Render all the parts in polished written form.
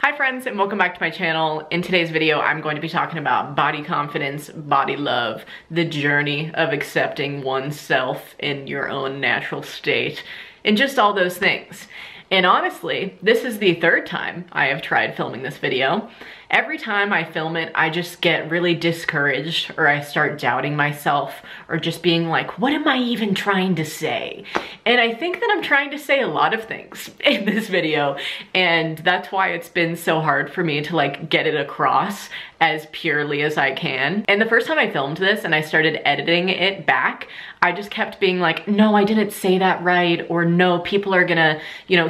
Hi friends, and welcome back to my channel. In today's video, I'm going to be talking about body confidence, body love, the journey of accepting oneself in your own natural state, and just all those things. And honestly, this is the third time I have tried filming this video. Every time I film it, I just get really discouraged, or I start doubting myself, or just being like, what am I even trying to say? And I think that I'm trying to say a lot of things in this video, and that's why it's been so hard for me to like get it across as purely as I can. And the first time I filmed this and I started editing it back, I just kept being like, no, I didn't say that right, or no, people are gonna,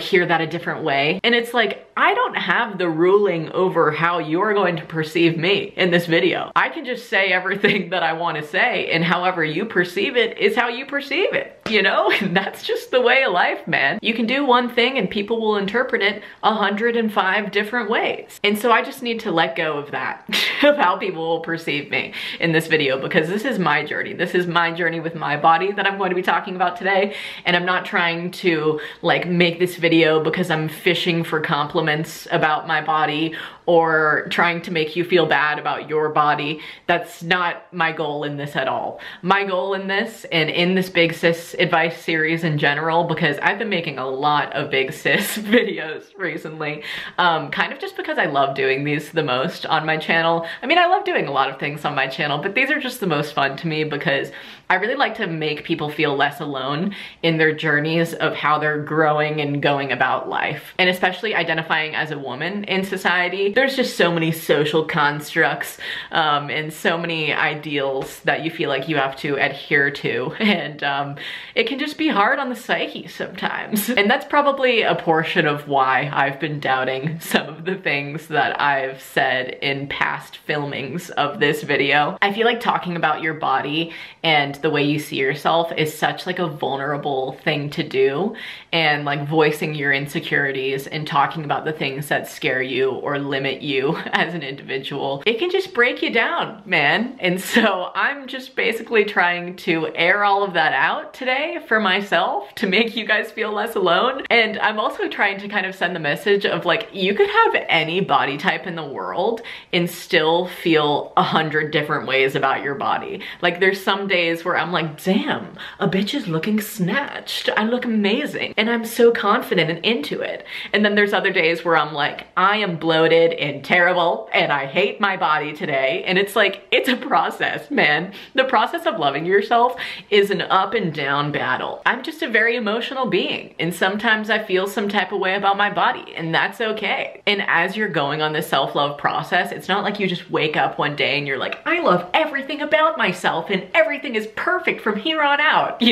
hear that a different way. And it's like, I don't have the ruling over how you're going to perceive me in this video. I can just say everything that I want to say, and however you perceive it is how you perceive it, And that's just the way of life, man. You can do one thing and people will interpret it 105 different ways. And so I just need to let go of that, of how people will perceive me in this video, because this is my journey. This is my journey with my body that I'm going to be talking about today. And I'm not trying to like make this video because I'm fishing for compliments about my body or trying to make you feel bad about your body. That's not my goal in this at all. My goal in this, and in this Big Sis advice series in general, because I've been making a lot of Big Sis videos recently, kind of just because I love doing these the most on my channel. I mean, I love doing a lot of things on my channel, but these are just the most fun to me because I really like to make people feel less alone in their journeys of how they're growing and going about life. And especially identifying as a woman in society, there's just so many social constructs and so many ideals that you feel like you have to adhere to. And it can just be hard on the psyche sometimes. And that's probably a portion of why I've been doubting some of the things that I've said in past filmings of this video. I feel like talking about your body and the way you see yourself is such like a vulnerable thing to do, and like voicing your insecurities and talking about the things that scare you or limit you as an individual, it can just break you down, man. And so I'm just basically trying to air all of that out today for myself to make you guys feel less alone. And I'm also trying to kind of send the message of like, you could have any body type in the world and still feel 100 different ways about your body. Like there's some days where I'm like, damn, a bitch is looking snatched. I look amazing. And I'm so confident and into it. And then there's other days where I'm like, I am bloated and terrible and I hate my body today. And it's like, it's a process, man. The process of loving yourself is an up and down battle. I'm just a very emotional being. And sometimes I feel some type of way about my body, and that's okay. And as you're going on this self-love process, it's not like you just wake up one day and you're like, I love everything about myself and everything is perfect from here on out,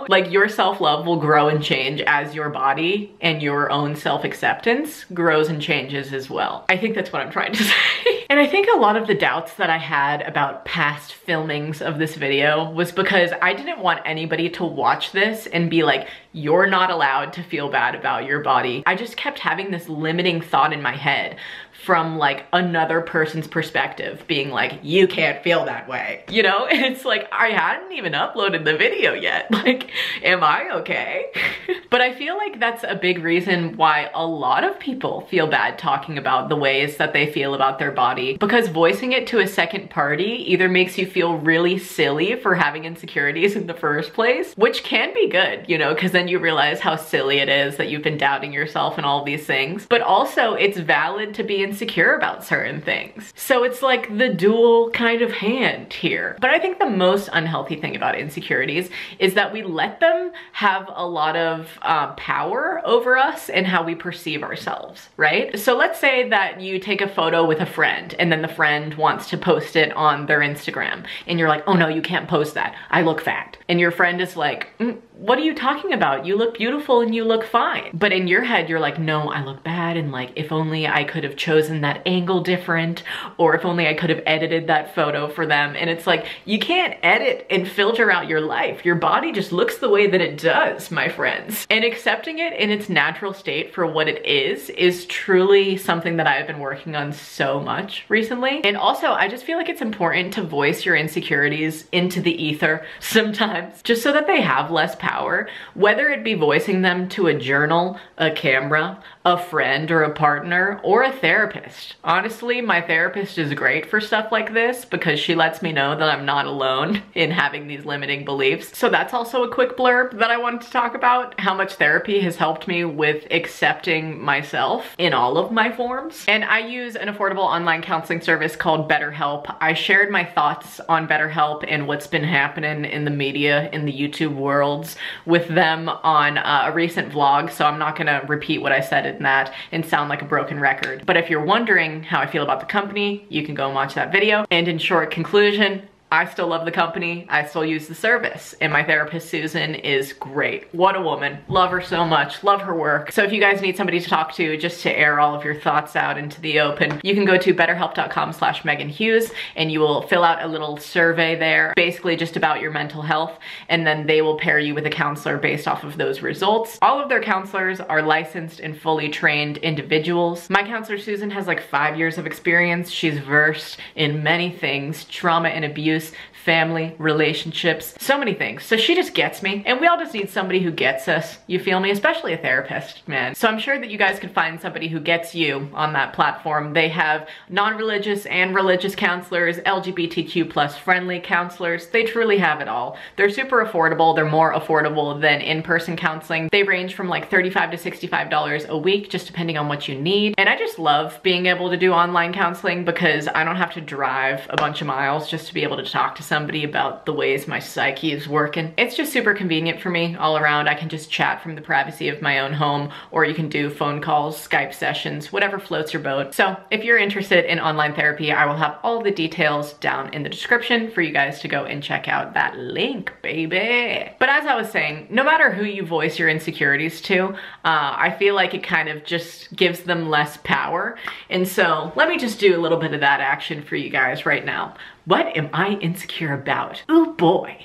Like your self-love will grow and change as your body and your own self-acceptance grows and changes as well. I think that's what I'm trying to say. And I think a lot of the doubts that I had about past filmings of this video was because I didn't want anybody to watch this and be like, you're not allowed to feel bad about your body. I just kept having this limiting thought in my head from like another person's perspective, being like, you can't feel that way, And it's like, I hadn't even uploaded the video yet. Like, am I okay? But I feel like that's a big reason why a lot of people feel bad talking about the ways that they feel about their body, because voicing it to a second party either makes you feel really silly for having insecurities in the first place, which can be good, because then you realize how silly it is that you've been doubting yourself and all of these things. But also it's valid to be insecure about certain things. So it's like the dual kind of hand here. But I think the most unhealthy thing about insecurities is that we let them have a lot of power over us and how we perceive ourselves, right? So let's say that you take a photo with a friend and then the friend wants to post it on their Instagram and you're like, oh no, you can't post that. I look fat. And your friend is like, what are you talking about? You look beautiful and you look fine. But in your head, you're like, no, I look bad. And like, if only I could have chosen that angle different, or if only I could have edited that photo for them. And it's like, you can't edit and filter out your life. Your body just looks the way that it does, my friends. And accepting it in its natural state for what it is truly something that I've been working on so much recently. And also, I just feel like it's important to voice your insecurities into the ether sometimes, just so that they have less power, whether it be voicing them to a journal, a camera, a friend or a partner, or a therapist. therapist. Honestly, my therapist is great for stuff like this because she lets me know that I'm not alone in having these limiting beliefs. So that's also a quick blurb that I wanted to talk about, how much therapy has helped me with accepting myself in all of my forms. And I use an affordable online counseling service called Betterhelp. I shared my thoughts on Betterhelp and what's been happening in the media, in the YouTube worlds with them on a recent vlog, so I'm not gonna repeat what I said in that and sound like a broken record. But if you're wondering how I feel about the company, you can go and watch that video. And in short conclusion, I still love the company, I still use the service, and my therapist Susan is great. What a woman. Love her so much, love her work. So if you guys need somebody to talk to just to air all of your thoughts out into the open, you can go to betterhelp.com/Meghan Hughes and you will fill out a little survey there, basically just about your mental health, and then they will pair you with a counselor based off of those results. All of their counselors are licensed and fully trained individuals. My counselor Susan has like 5 years of experience. She's versed in many things, trauma and abuse, family, relationships, so many things. So she just gets me, and we all just need somebody who gets us, you feel me? Especially a therapist, man. So I'm sure that you guys could find somebody who gets you on that platform. They have non-religious and religious counselors, LGBTQ+ friendly counselors. They truly have it all. They're super affordable. They're more affordable than in-person counseling. They range from like $35 to $65 a week, just depending on what you need. And I just love being able to do online counseling because I don't have to drive a bunch of miles just to be able to talk to somebody about the ways my psyche is working. It's just super convenient for me all around. I can just chat from the privacy of my own home, or you can do phone calls, Skype sessions, whatever floats your boat. So if you're interested in online therapy, I will have all the details down in the description for you guys to go and check out that link, baby. But as I was saying, no matter who you voice your insecurities to, I feel like it kind of just gives them less power. And so let me just do a little bit of that action for you guys right now. What am I insecure about? Oh boy.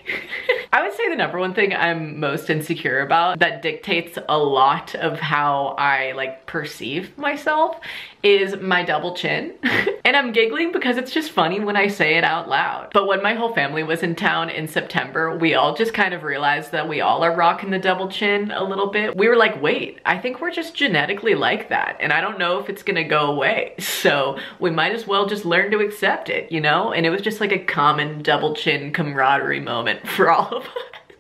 I would say the number one thing I'm most insecure about that dictates a lot of how I like perceive myself is my double chin. And I'm giggling because it's just funny when I say it out loud. But when my whole family was in town in September, we all just kind of realized that we all are rocking the double chin a little bit. We were like, wait, I think we're just genetically like that. And I don't know if it's gonna go away. So we might as well just learn to accept it, you know? And it was just like a common double chin camaraderie moment for all of us.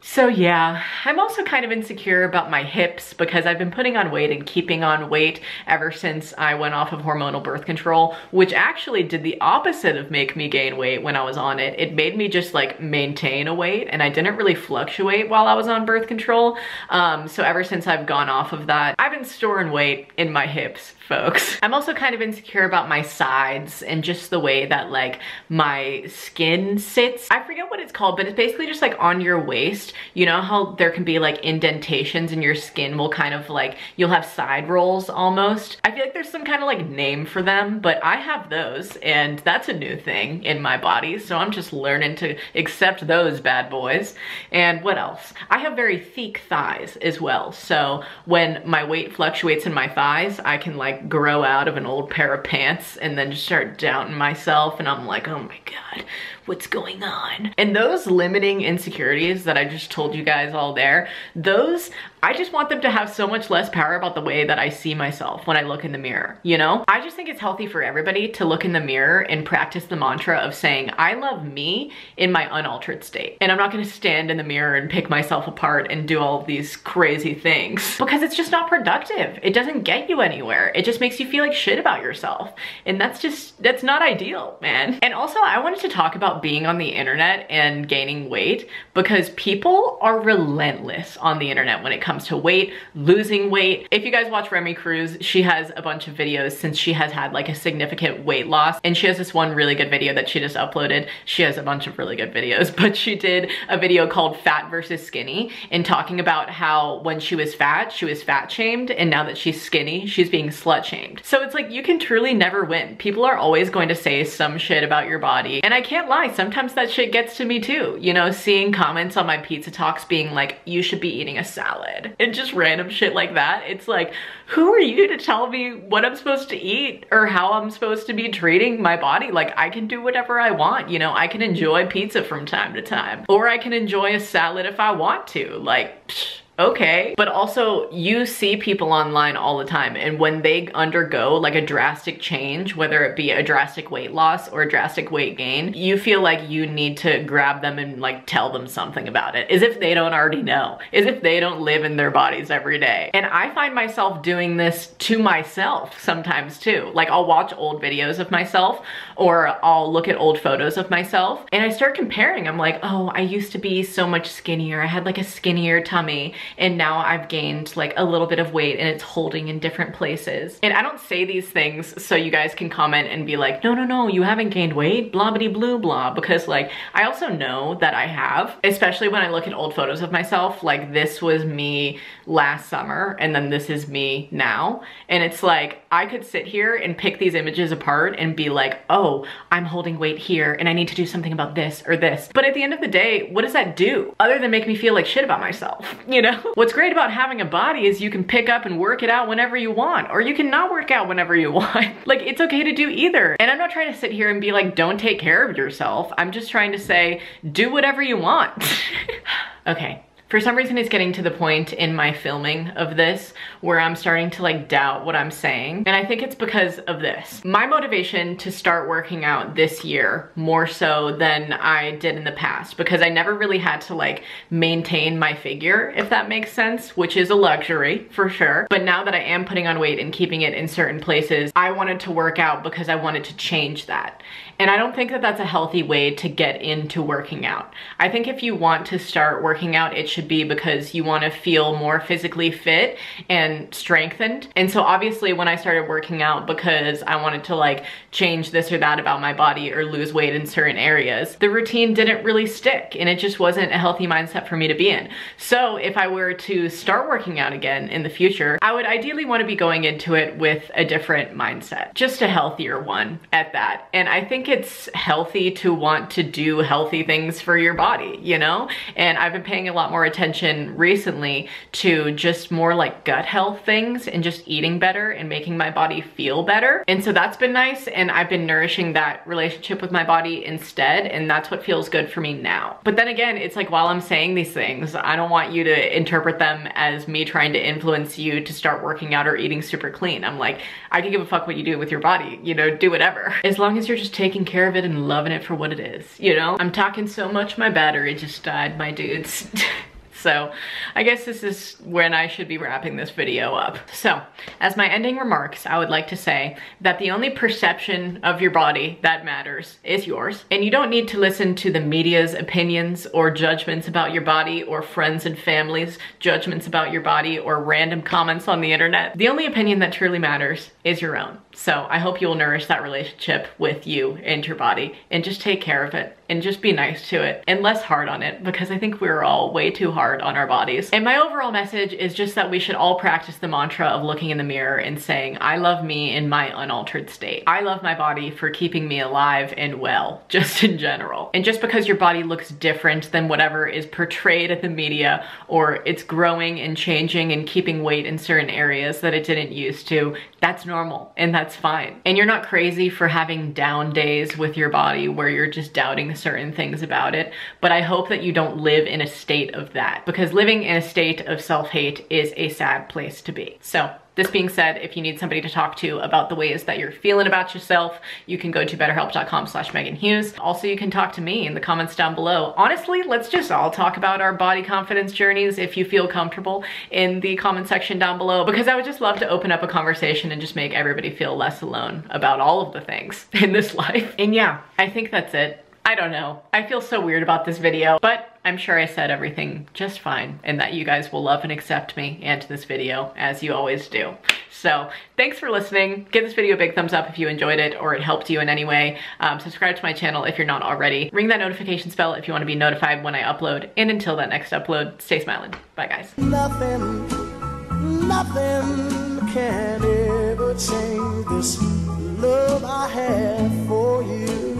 So yeah, I'm also kind of insecure about my hips because I've been putting on weight and keeping on weight ever since I went off of hormonal birth control, which actually did the opposite of make me gain weight when I was on it. It made me just like maintain a weight, and I didn't really fluctuate while I was on birth control. So ever since I've gone off of that, I've been storing weight in my hips, folks. I'm also kind of insecure about my sides and just the way that like my skin sits. I forget what it's called, but it's basically just like on your waist. You know how there can be like indentations and your skin will kind of like, you'll have side rolls almost. I feel like there's some kind of like name for them, but I have those, and that's a new thing in my body. So I'm just learning to accept those bad boys. And what else? I have very thick thighs as well. So when my weight fluctuates in my thighs, I can like grow out of an old pair of pants and then just start doubting myself, and I'm like, oh my God, what's going on? And those limiting insecurities that I just told you guys all there, those, I just want them to have so much less power about the way that I see myself when I look in the mirror, you know? I just think it's healthy for everybody to look in the mirror and practice the mantra of saying, I love me in my unaltered state. And I'm not gonna stand in the mirror and pick myself apart and do all of these crazy things because it's just not productive. It doesn't get you anywhere. It just makes you feel like shit about yourself. And that's not ideal, man. And also I wanted to talk about being on the internet and gaining weight because people are relentless on the internet when it comes to weight, losing weight. If you guys watch Remy Cruz, she has a bunch of videos since she has had like a significant weight loss, and she has this one really good video that she just uploaded. She has a bunch of really good videos, but she did a video called Fat versus Skinny and talking about how when she was fat shamed, and now that she's skinny, she's being slut shamed. So it's like you can truly never win. People are always going to say some shit about your body, and I can't lie, sometimes that shit gets to me too. You know, seeing comments on my pizza talks being like, you should be eating a salad, and just random shit like that. It's like, who are you to tell me what I'm supposed to eat or how I'm supposed to be treating my body? Like, I can do whatever I want, you know? I can enjoy pizza from time to time, or I can enjoy a salad if I want to. Like, psh, okay. But also, you see people online all the time, and when they undergo like a drastic change, whether it be a drastic weight loss or a drastic weight gain, you feel like you need to grab them and like tell them something about it, as if they don't already know, as if they don't live in their bodies every day. And I find myself doing this to myself sometimes too. Like, I'll watch old videos of myself, or I'll look at old photos of myself, and I start comparing. I'm like, oh, I used to be so much skinnier. I had like a skinnier tummy, and now I've gained like a little bit of weight and it's holding in different places. And I don't say these things so you guys can comment and be like, no, no, no, you haven't gained weight, blah, blah, blah, blah, because like, I also know that I have, especially when I look at old photos of myself. Like, this was me last summer, and then this is me now. And it's like, I could sit here and pick these images apart and be like, oh, I'm holding weight here and I need to do something about this or this. But at the end of the day, what does that do other than make me feel like shit about myself? You know? What's great about having a body is you can pick up and work it out whenever you want, or you can not work out whenever you want. Like, it's okay to do either. And I'm not trying to sit here and be like, don't take care of yourself. I'm just trying to say, do whatever you want. Okay. For some reason, it's getting to the point in my filming of this where I'm starting to like doubt what I'm saying. And I think it's because of this. My motivation to start working out this year more so than I did in the past, because I never really had to like maintain my figure, if that makes sense, which is a luxury for sure. But now that I am putting on weight and keeping it in certain places, I wanted to work out because I wanted to change that. And I don't think that that's a healthy way to get into working out. I think if you want to start working out, it should be because you want to feel more physically fit and strengthened. And so obviously when I started working out because I wanted to like change this or that about my body or lose weight in certain areas, the routine didn't really stick, and it just wasn't a healthy mindset for me to be in. So if I were to start working out again in the future, I would ideally want to be going into it with a different mindset, just a healthier one at that. And I think it's healthy to want to do healthy things for your body, you know? And I've been paying a lot more attention recently to just more like gut health things and just eating better and making my body feel better. And so that's been nice, and I've been nourishing that relationship with my body instead, and that's what feels good for me now. But then again, it's like, while I'm saying these things, I don't want you to interpret them as me trying to influence you to start working out or eating super clean. I'm like, I can give a fuck what you do with your body, you know, do whatever. As long as you're just taking care of it and loving it for what it is, you know? I'm talking so much my battery just died, my dudes. So I guess this is when I should be wrapping this video up. So as my ending remarks, I would like to say that the only perception of your body that matters is yours. And you don't need to listen to the media's opinions or judgments about your body, or friends and family's judgments about your body, or random comments on the internet. The only opinion that truly matters is your own. So I hope you will nourish that relationship with you and your body, and just take care of it, and just be nice to it and less hard on it, because I think we're all way too hard on our bodies. And my overall message is just that we should all practice the mantra of looking in the mirror and saying, I love me in my unaltered state. I love my body for keeping me alive and well, just in general. And just because your body looks different than whatever is portrayed at the media, or it's growing and changing and keeping weight in certain areas that it didn't used to, that's normal and that's fine. And you're not crazy for having down days with your body where you're just doubting certain things about it. But I hope that you don't live in a state of that, because living in a state of self-hate is a sad place to be. So this being said, if you need somebody to talk to about the ways that you're feeling about yourself, you can go to betterhelp.com/Meghan Hughes. Also, you can talk to me in the comments down below. Honestly, let's just all talk about our body confidence journeys if you feel comfortable in the comment section down below, because I would just love to open up a conversation and just make everybody feel less alone about all of the things in this life. And yeah, I think that's it. I don't know. I feel so weird about this video, but I'm sure I said everything just fine, and that you guys will love and accept me and this video as you always do. So thanks for listening. Give this video a big thumbs up if you enjoyed it or it helped you in any way. Subscribe to my channel if you're not already. Ring that notification bell if you want to be notified when I upload. And until that next upload, stay smiling. Bye guys. Nothing can ever change this love I have for you.